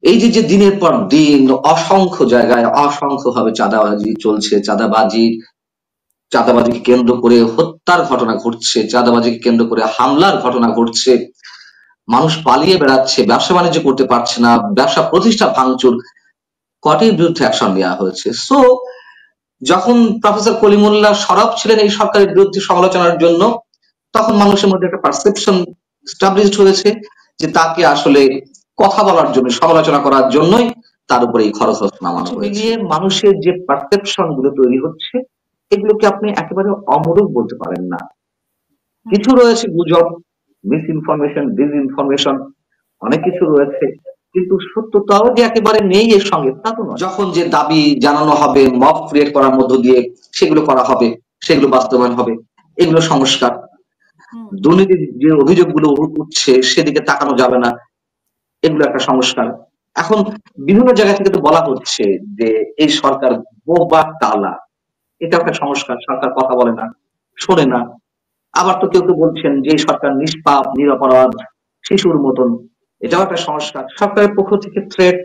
এই যে দিনের পর দিন অসংখ্য জায়গায় অসংখ্যভাবে চাঁদাবাজি চলছে, চাঁদাবাজিকে কেন্দ্র করে হত্যার ঘটনা ঘটছে, চাঁদাবাজিকে কেন্দ্র করে হামলার ঘটনা ঘটছে, মানুষ পালিয়ে বেড়াচ্ছে, ব্যবসা বাণিজ্য করতে পারছে না, ব্যবসা প্রতিষ্ঠান ভাঙচুর, কটির বিরুদ্ধে অ্যাকশন নেওয়া হয়েছে। সো যখন প্রফেসর কলিমুল্লাহ সরব ছিলেন এই সরকারের বিরুদ্ধে সমালোচনার জন্য, তখন মানুষের মধ্যে একটা পারসেপশন এস্টাবলিশড হয়েছে যে তাকে আসলে কথা বলার জন্য, সমালোচনা করার জন্যই তার উপরে এই খরচ নামানো হয়েছে। মিলিয়ে মানুষের যে পারসেপশন গুলো তৈরি হচ্ছে, এগুলোকে আপনি একেবারে অমূলক বলতে পারেন না। কিছু রয়েছে গুজব, মিস ইনফরমেশন, ডিসইনফরমেশন, অনেক কিছু রয়েছে, কিন্তু সত্যতাও যে একেবারে নেই এর সঙ্গে তা তো নয়। যখন যে দাবি জানানো হবে, মব ক্রিয়েট করার মধ্য দিয়ে সেগুলো করা হবে, সেগুলো বাস্তবায়ন হবে, এগুলো সংস্কার। দুর্নীতির যে অভিযোগগুলো উঠছে সেদিকে তাকানো যাবে না, এগুলো একটা সংস্কার। এখন বিভিন্ন জায়গা থেকে তো বলা হচ্ছে যে এই সরকার বোবা কালা, এটা একটা সংস্কার। সরকার কথা বলে না, শোনে না। আবার তো কেউ বলছেন যে এই সরকার নিষ্পাপ, নিরপরাধ, শিশুর মতন, এটাও একটা সংস্কার। সরকারের পক্ষ থেকে থ্রেট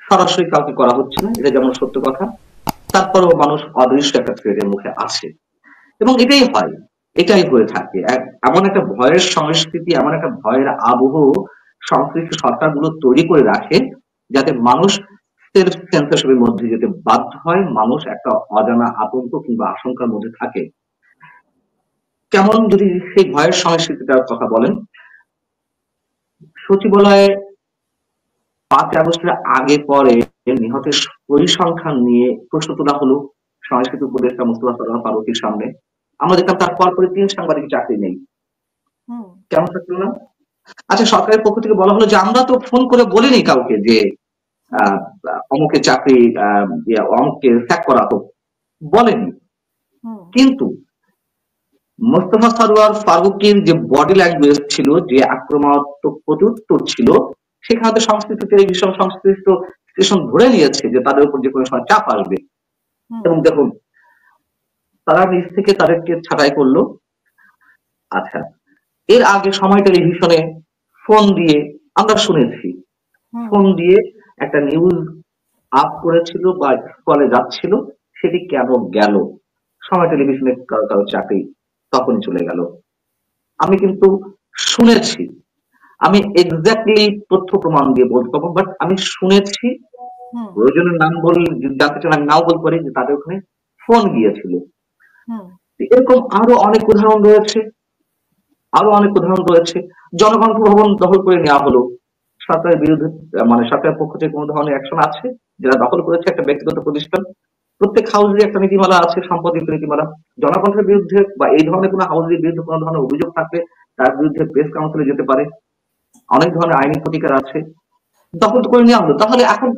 সরাসরি কাউকে করা হচ্ছে না, এটা যেমন সত্য কথা, তারপরেও মানুষ অদৃশ্য একটা থ্রেটের মুখে আছে, এবং এটাই হয়, এটাই হয়ে থাকে। এমন একটা ভয়ের সংস্কৃতি, এমন একটা ভয়ের আবহ সংশ্লিষ্ট সরকারগুলো তৈরি করে রাখে যাতে মানুষ সেলফ সেন্সরশিপের মধ্যে যেতে বাধ্য হয়, মানুষ একটা অজানা আতঙ্ক কিংবা আশঙ্কার মধ্যে থাকে। কেমন যদি সেই ভয়ের সংস্কৃতিটার কথা বলেন, সচিবালয়ে 5 আগস্টের আগে পরে নিহতের পরিসংখ্যান নিয়ে প্রশ্ন তোলা হলো সংস্কৃতি উপদেষ্টা মোস্তফা সরোয়ার ফারুকীর সামনে। আমরা দেখলাম তার পরপরই 3 সাংবাদিকের চাকরি নেই। কেমন থাকলো না? আচ্ছা, সরকারের পক্ষ থেকে বলা হলো যে আমরা তো ফোন করে বলিনি কাউকে যে অমুকের চাকরি, অমুককে ত্যাগ করা হোক, বলেনি। কিন্তু মোস্তফা সরোয়ার ফারুকীর যে বডি ল্যাঙ্গুয়েজ ছিল, যে আক্রমণাত্মক প্রত্যুত্তর ছিল, সেখানে তো সংশ্লিষ্ট টেলিভিশন, সংশ্লিষ্ট স্টেশন ধরে নিয়েছে যে তাদের উপর যে কোনো সময় চাপ আসবে। এবং দেখুন, তারা নিজ থেকে তাদেরকে ছাঁটাই করলো। আচ্ছা, এর আগে সময় টেলিভিশনে ফোন দিয়ে আমরা শুনেছি, ফোন দিয়ে একটা নিউজ আপ করেছিল বা কলে যাচ্ছিল, সেটি কেন গেল, সময় টেলিভিশনে কারো চাকরি তখনই চলে গেল। আমি কিন্তু শুনেছি, আমি এক্স্যাক্টলি তথ্য প্রমাণ দিয়ে বলতে পারবো, বাট আমি শুনেছি, প্রয়োজনের নাম বলে জানতে চান, আমি নাও বলতে পারি যে তাদের ওখানে ফোন গিয়েছিল। এরকম আরো অনেক উদাহরণ রয়েছে, আরো অনেক উদাহরণ রয়েছে। জনগণকে ভবন দখল করে নেওয়া হলো, সরকারের বিরুদ্ধে, মানে সরকারের পক্ষ থেকে কোনো ধরনের অ্যাকশন আছে? যারা দখল করেছে একটা ব্যক্তিগত প্রতিষ্ঠান, প্রত্যেক হাউসের একটা নীতিমালা আছে, সম্পদের নীতিমালা। জনগণের বিরুদ্ধে বা এই ধরনের কোনো হাউসের বিরুদ্ধে কোনো ধরনের অভিযোগ থাকলে তার বিরুদ্ধে প্রেস কাউন্সিলে যেতে পারে, অনেক ধরনের আইনি প্রতিকার আছে। দখল করে নেওয়া হলো, তাহলে এখন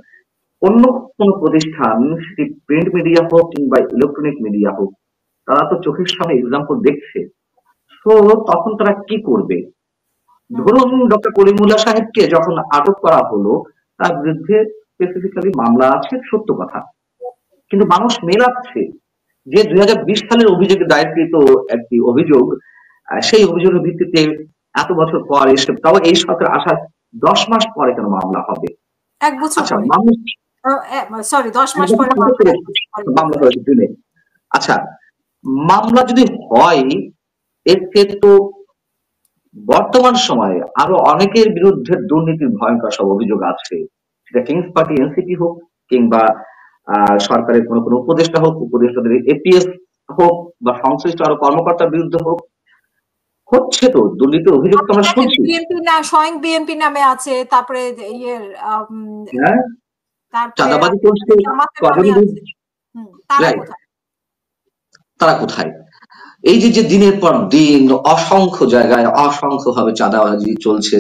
অন্য কোন প্রতিষ্ঠান, সেটি প্রিন্ট মিডিয়া হোক কিংবা ইলেকট্রনিক মিডিয়া হোক, তারা তো চোখের সামনে এক্সাম্পল দেখছে। তো তখন তারা কি করবে? ধরুন ডক্টর কলিমুল্লাহ সাহেবকে যখন আটক করা হলো, তার বিরুদ্ধে স্পেসিফিক্যালি মামলা আছে, সত্য কথা, কিন্তু মানুষ মেলাচ্ছে যে 2020 সালের অভিযোগে দায়েরকৃত একটি অভিযোগ, সেই অভিযোগের ভিত্তিতে এত বছর পর এসে, তাও এই সরকার আসার 10 মাস পরে কেন মামলা হবে? 1 বছর আচ্ছা, পরে, মানুষ সরি 10 মাস পরে মামলা হয়েছে জুনে। আচ্ছা, মামলা যদি হয়, এর ক্ষেত্রে বর্তমান সময়ে আরো অনেকের বিরুদ্ধে দুর্নীতির ভয়ঙ্কর সব অভিযোগ আছে, সেটা কিংস পার্টি এনসিপি হোক কিংবা সরকারের কোনো কোনো উপদেষ্টা হোক, উপদেষ্টাদের এপিএস হোক বা সংশ্লিষ্ট আরো কর্মকর্তার বিরুদ্ধে হোক, হচ্ছে তো দুর্নীতির অভিযোগ তো আমরা শুনছি। বিএনপি না, স্বয়ং বিএনপি নামে আছে, তারপরে চাঁদাবাজি করছে, তারা কোথায়? এই যে দিনের পর দিন অসংখ্য জায়গায় অসংখ্যভাবে চাঁদাবাজি চলছে,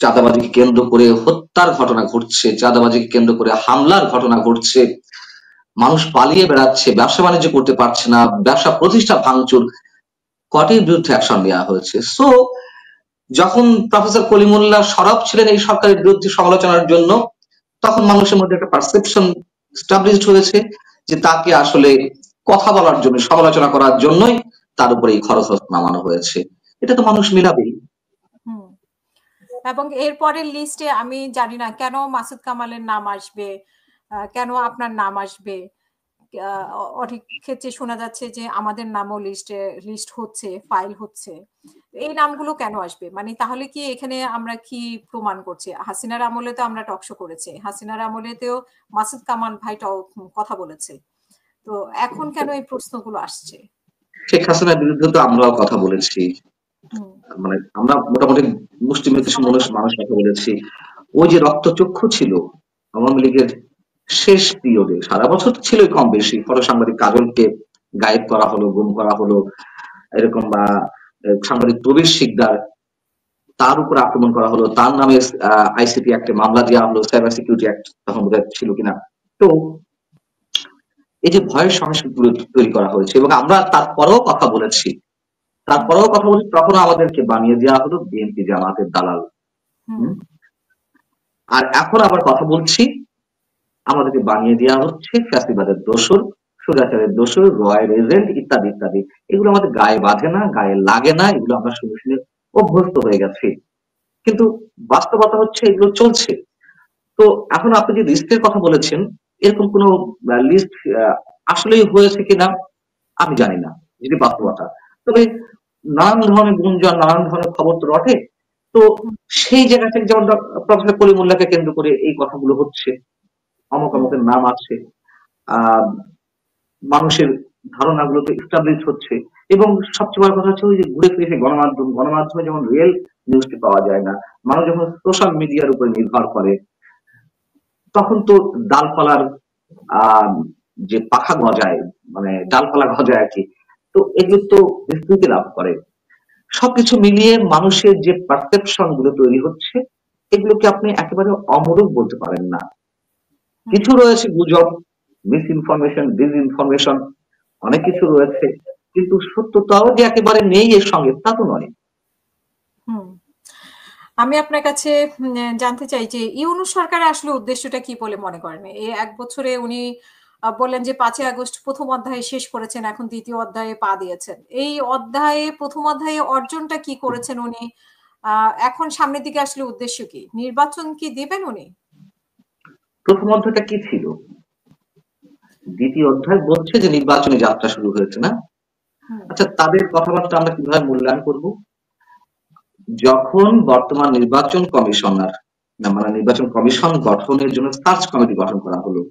চাঁদাবাজিকে কেন্দ্র করে হত্যার ঘটনা ঘটছে, চাঁদাবাজিকে কেন্দ্র করে হামলার ঘটনা ঘটছে, মানুষ পালিয়ে বেড়াচ্ছে, ব্যবসা বাণিজ্য করতে পারছে না, ব্যবসা প্রতিষ্ঠান ভাঙচুর, কটির বিরুদ্ধে অ্যাকশন নেওয়া হয়েছে। সো যখন প্রফেসর কলিমুল্লাহ সরব ছিলেন এই সরকারের বিরুদ্ধে সমালোচনার জন্য, তখন মানুষের মধ্যে একটা পারসেপশন এস্টাবলিশড হয়েছে যে তাকে আসলে কথা বলার জন্য, সমালোচনা করার জন্যই তার উপরে এই খরচ নামানো হয়েছে। এটা তো মানুষ মিলাবেই। এবং এরপরের লিস্টে আমি জানি না কেন মাসুদ কামালের নাম আসবে, কেন আপনার নাম আসবে। অনেক ক্ষেত্রে শোনা যাচ্ছে যে আমাদের নামও লিস্ট হচ্ছে, ফাইল হচ্ছে। এই নামগুলো কেন আসবে? মানে তাহলে কি এখানে আমরা কি প্রমাণ করছি? হাসিনার আমলে তো আমরা টকশো করেছি, হাসিনার আমলেতেও মাসুদ কামাল ভাইটাও কথা বলেছে। তো এখন কেন এই প্রশ্নগুলো আসছে? শেখ হাসিনার বিরুদ্ধে তো আমরাও কথা বলেছি, মানে আমরা মোটামুটি মুসলিমের কিছু মানুষ কথা বলেছি। ওই যে রক্তচক্ষু ছিল আওয়ামী লীগের শেষ পিরিয়ডে, সারা বছর ছিলই কম বেশি, ফটো সাংবাদিক কাজলকে গায়েব করা হলো, গুম করা হলো, এরকম বা সাংবাদিক প্রবীর শিকদার তার উপর আক্রমণ করা হলো, তার নামে আইসিপি অ্যাক্টে মামলা দেওয়া হলো, সাইবার সিকিউরিটি অ্যাক্ট তখন বোধহয় ছিল কিনা। তো এই যে ভয়ের সংস্কৃতি তৈরি করা হয়েছে এবং আমরা তারপরেও কথা বলেছি, তখন আমাদেরকে বানিয়ে দেওয়া হলো বিএনপি জামাতের দালাল। আর এখন আবার কথা বলছি, আমাদেরকে বানিয়ে দেওয়া হচ্ছে ফ্যাসিবাদের দোসর, স্বৈরাচারের দোসর, রয়ের এজেন্ট ইত্যাদি ইত্যাদি। এগুলো আমাদের গায়ে বাঁধে না, গায়ে লাগে না, এগুলো আমরা শুনে শুনে অভ্যস্ত হয়ে গেছি। কিন্তু বাস্তবতা হচ্ছে এগুলো চলছে। তো এখন আপনি যে লিস্টের কথা বলেছেন, এরকম কোন লিস্ট আসলেই হয়েছে কিনা আমি জানি না, যদি বাস্তবতা। তবে নানান ধরনের গুঞ্জন, নানান ধরনের খবর তো রটে। তো সেই জায়গা থেকে যেমন প্রফেসর কলিমুল্লাহকে কেন্দ্র করে এই কথাগুলো হচ্ছে, অমুক অমুকের নাম আছে, মানুষের ধারণাগুলো তো এস্টাবলিশ হচ্ছে। এবং সবচেয়ে বড় কথা হচ্ছে ওই যে ঘুরে ফিরে গণমাধ্যমে যেমন রিয়েল নিউজটি পাওয়া যায় না, মানুষ যখন সোশ্যাল মিডিয়ার উপর নির্ভর করে, তখন তো ডালপালার যে পাখা গজায়, মানে ডালপালা গজায় আর কি। তো এগুলো তো বিস্তৃতি লাভ করে। সবকিছু মিলিয়ে মানুষের যে পারসেপশন গুলো তৈরি হচ্ছে, এগুলোকে আপনি একেবারে অমূলক বলতে পারেন না। কিছু রয়েছে গুজব, মিস ইনফরমেশন, ডিসইনফরমেশন, অনেক কিছু রয়েছে, কিন্তু সত্যতাও যে একেবারে নেই এর সঙ্গে তা তো নয়। আমি আপনার কাছে জানতে চাই যে ইউনূস সরকারের আসলে উদ্দেশ্যটা কি বলে মনে করেন? এই 1 বছরে উনি বললেন যে 5ই আগস্ট প্রথম অধ্যায় শেষ করেছেন, এখন দ্বিতীয় অধ্যায়ে পা দিয়েছেন। এই প্রথম অধ্যায়ে অর্জনটা কি করেছেন উনি? এখন সামনের দিকে আসলে উদ্দেশ্য কি? নির্বাচন কি দিবেন উনি? প্রথম অধ্যায়টা কি ছিল? দ্বিতীয় অধ্যায় বলছে যে নির্বাচনী যাত্রা শুরু হয়েছে না? আচ্ছা, তাদের কথাবার্তা আমরা কিভাবে মূল্যায়ন করব? যখন বর্তমান নির্বাচন কমিশনার, মানে নির্বাচন কমিশন গঠনের জন্য সার্চ কমিটি গঠন করা হলো,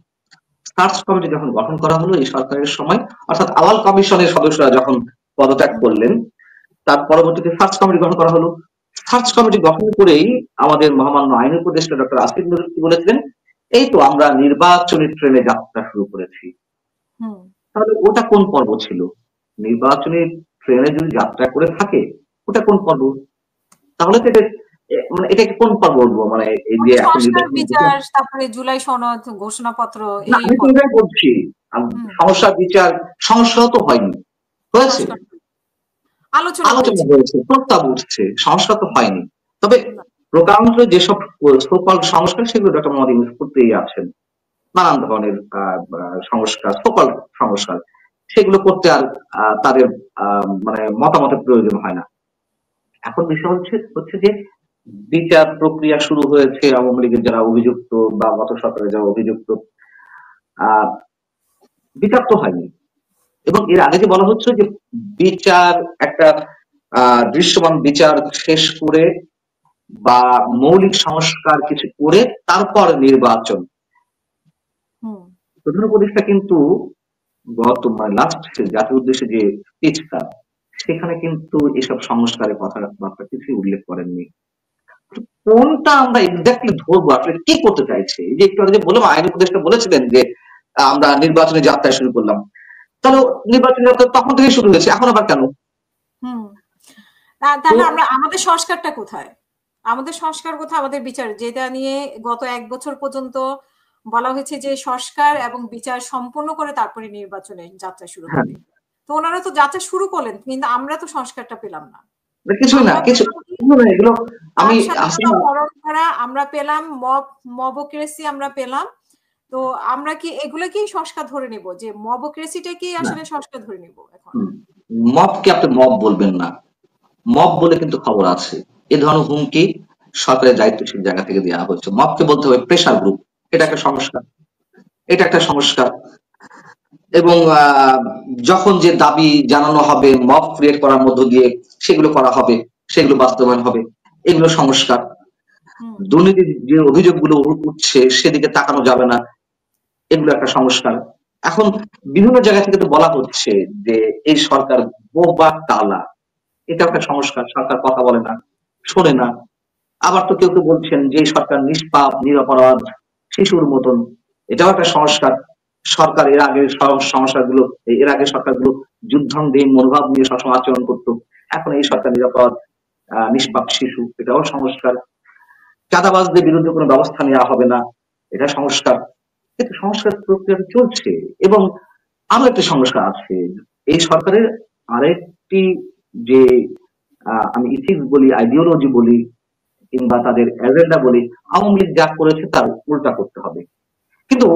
সার্চ কমিটি যখন গঠন করা হলো এই সরকারের সময়, অর্থাৎ আওয়াল কমিশনের সদস্যরা যখন পদত্যাগ করলেন, তার পরবর্তীতে সার্চ কমিটি গঠন করা হলো। সার্চ কমিটি গঠন করেই আমাদের মহামান্য আইন উপদেষ্টা ডক্টর আসিফ নজরুল কি বলেছিলেন, এই তো আমরা নির্বাচনী ট্রেনে যাত্রা শুরু করেছি। তাহলে ওটা কোন পর্ব ছিল? নির্বাচনী ট্রেনে যদি যাত্রা করে থাকে ওটা কোন পর্ব? তাহলে তো মানে এটা কোন পর্ব বলবো? মানে এই যে এখন বিচার, তারপরে জুলাই সনদ, ঘোষণাপত্র, আমি তো এটাই বলছি, সমস্যা বিচার সংস্কার তো হয়নি, হয়েছে আলোচনা হয়েছে, প্রস্তাব উঠছে, সংস্কার তো হয়নি। তবে প্রকারান্তরে যেসব সোকল সংস্কার সেগুলো ডক্টর মোহাম্মদ ইউনূস করতেই আছেন, নানান ধরনের সংস্কার, সোকল সংস্কার, সেগুলো করতে আর তাদের মানে মতামতের প্রয়োজন হয় না। এখন বিষয় হচ্ছে যে বিচার প্রক্রিয়া শুরু হয়েছে, আওয়ামী লীগের যারা অভিযুক্ত বা গত সরকারের যারা অভিযুক্ত, বিচার তো হয়নি। এবং এর আগে যে বলা হচ্ছে যে বিচার একটা দৃশ্যমান বিচার শেষ করে বা মৌলিক সংস্কার কিছু করে তারপর নির্বাচন, প্রধান উপদেষ্টা কিন্তু লাস্ট জাতির উদ্দেশ্যে যে স্পিচটা, সেখানে কিন্তু এসব সংস্কারের কথাবার্তা কিছুই উল্লেখ করেননি। কোনটা আমরা এক্স্যাক্টলি ধরবো, আসলে কি করতে চাইছে? এই যে একটু আগে বললাম আইন উপদেষ্টা বলেছিলেন যে আমরা নির্বাচনী যাত্রা শুরু করলাম, তাহলে নির্বাচনী যাত্রা তখন থেকে শুরু হয়েছে, এখন আবার কেন? তাহলে আমরা আমাদের সংস্কারটা কোথায়? আমাদের সংস্কার কোথায়? আমাদের বিচার, যেটা নিয়ে গত 1 বছর পর্যন্ত বলা হয়েছে যে সংস্কার এবং বিচার সম্পূর্ণ করে তারপরে নির্বাচনে যাত্রা শুরু হবে। তো ওনারা তো যাত্রা শুরু করলেন, কিন্তু আমরা তো সংস্কারটা পেলাম না। কিছু না, এগুলো আমি পরম্পরা আমরা পেলাম, মবক্রেসি আমরা পেলাম। তো আমরা কি এগুলো কি সংস্কার ধরে নিব, যে মবক্রেসিটা কি আসলে সংস্কার ধরে নিব? এখন মবকে আপনি মব বলবেন না, মব বলে কিন্তু খবর আছে। এ ধরনের হুমকি সরকারের দায়িত্বশীল জায়গা থেকে দেওয়া হচ্ছে। মবকে বলতে হবে প্রেশার গ্রুপ। এটা একটা সংস্কার। এটা একটা সংস্কার। এবং যখন যে দাবি জানানো হবে মব ক্রিয়েট করার মধ্য দিয়ে সেগুলো করা হবে, সেগুলো বাস্তবায়ন হবে, এগুলো সংস্কার। দুর্নীতির যে অভিযোগগুলো উঠছে সেদিকে তাকানো যাবে না, এগুলো একটা সংস্কার। এখন বিভিন্ন জায়গা থেকে তো বলা হচ্ছে যে এই সরকার বোবা টালা, এটা একটা সংস্কার। সরকার কথা বলে না, শোনে না। আবার তো কেউ কেউ বলছেন যে এই সরকার নিষ্পাপ নিরপরাধ শিশুর মতন, এটাও একটা সংস্কার। সরকার এর আগে সংস্কারগুলো, এর আগে সরকারগুলো যুদ্ধাঙ্গী মনোভাব নিয়ে সবসময় আচরণ করতো, এখন এই সরকার নিরাপদ নিষ্পাপ শিশু, এটাও সংস্কার। চাঁদাবাজদের বিরুদ্ধে কোনো ব্যবস্থা নেওয়া হবে না, এটা সংস্কার। কিন্তু সংস্কার প্রক্রিয়া চলছে। এবং আরো একটা সংস্কার আছে এই সরকারের, আরেকটি যে আমি ইথিক্স বলি, আইডিওলজি বলি, কিংবা তাদের এজেন্ডা বলি, আওয়ামী লীগ যা করেছে তার উল্টা করতে হবে। কিন্তু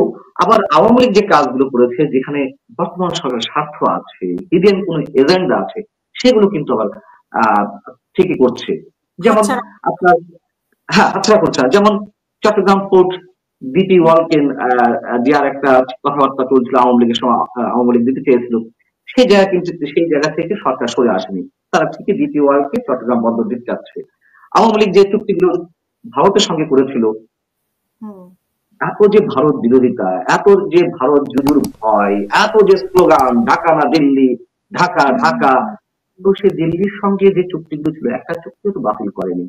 আবার আওয়ামী লীগ যে কাজগুলো করেছে, যেখানে বর্তমান সরকারের স্বার্থ আছে, হিডেন কোন এজেন্ডা আছে, সেগুলো কিন্তু আবার আহ ঠিকই করছে। যেমন আপনার, হ্যাঁ, হাতছাড়া করছে না। যেমন চট্টগ্রাম পোর্ট ডিপি ওয়ার্ল্ডকে দেওয়ার একটা কথাবার্তা চলছিল আওয়ামী লীগের সময়, আওয়ামী লীগ দিতে চেয়েছিল। সেই জায়গা কিন্তু সেই জায়গা থেকে সরকার সরে আসেনি, তারা ঠিকই ডিপি ওয়ার্ল্ডকে চট্টগ্রাম বন্দর দিতে চাচ্ছে। আওয়ামী লীগ যে চুক্তিগুলো ভারতের সঙ্গে করেছিল, এত যে ভারত বিরোধিতা, এত যে ভারত জুজুর ভয়, এত যে স্লোগান ঢাকা না দিল্লি, ঢাকা ঢাকা, তো সে দিল্লির সঙ্গে যে চুক্তিগুলো ছিল একটা চুক্তিও তো বাতিল করেনি।